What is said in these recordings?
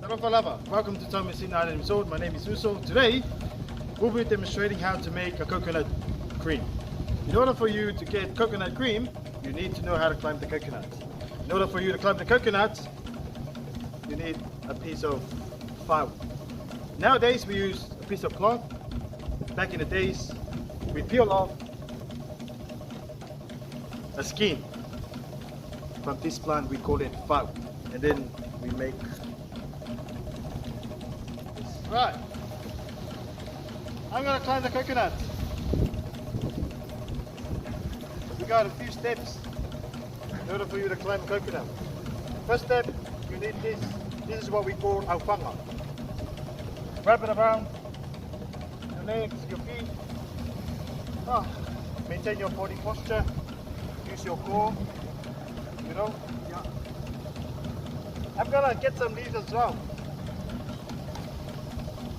Aloha lover, welcome to Thomasin Island Resort. My name is Uso. Today we'll be demonstrating how to make a coconut cream. In order for you to get coconut cream, you need to know how to climb the coconut. In order for you to climb the coconut, you need a piece of firewood. Nowadays we use a piece of cloth. Back in the days we peel off a skin from this plant, we call it firewood, and then we make this. Right, I'm gonna climb the coconut. We got a few steps in order for you to climb coconut. First step, you need this. This is what we call aufanga. Wrap it around your legs, your feet. Maintain your body posture. Use your core. You know. Yeah. I'm gonna get some leaves as well.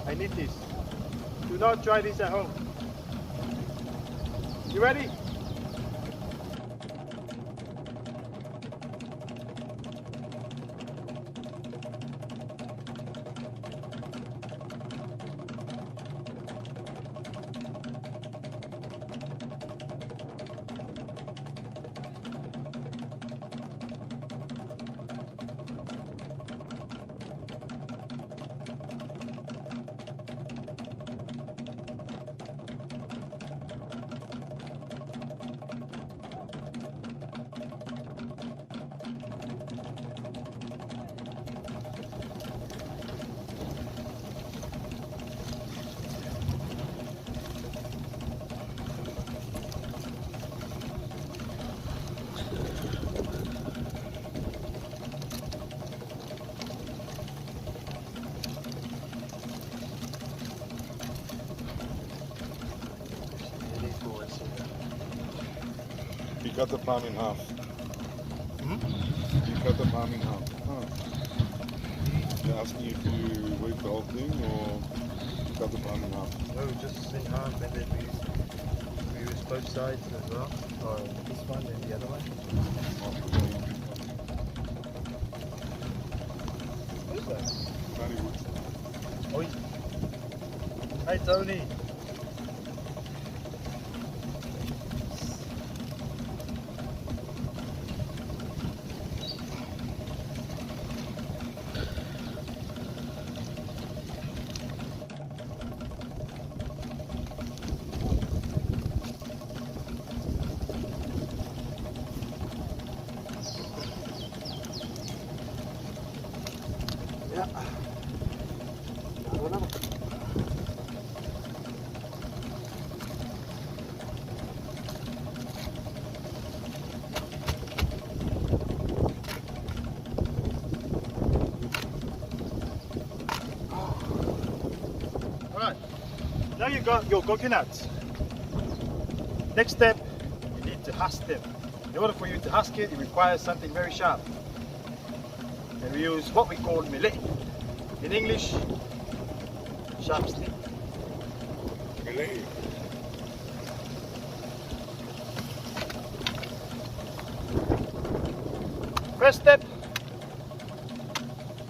I need this. Do not try this at home. You ready? You cut the palm in half. You cut the palm in half. They're asking you to wave the whole thing or cut the palm in half? No, just in half, and then we use both sides as well. Or this one and the other one. What is that? Very good. Oi. Hey Tony. Yeah. Alright, now you got your coconuts. Next step, you need to husk them. In order for you to husk it, it requires something very sharp. And we use what we call melee. In English, sharp stick. Melee. First step,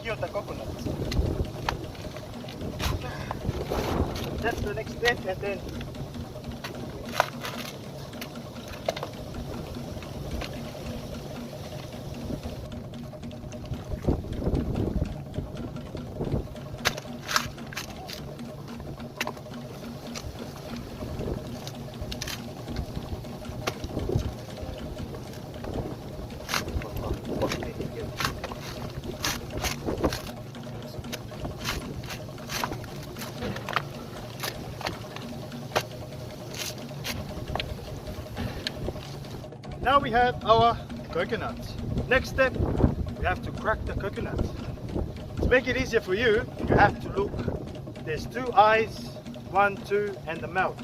peel the coconut. That's the next step, and then now we have our coconut. Next step, we have to crack the coconut. To make it easier for you, you have to look. There's two eyes, 1, 2, and the mouth.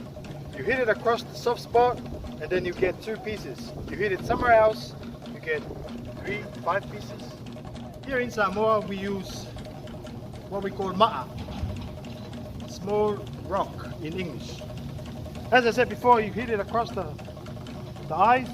You hit it across the soft spot, and then you get 2 pieces. You hit it somewhere else, you get 3, 5 pieces. Here in Samoa, we use what we call ma'a, small rock in English. As I said before, you hit it across the eyes,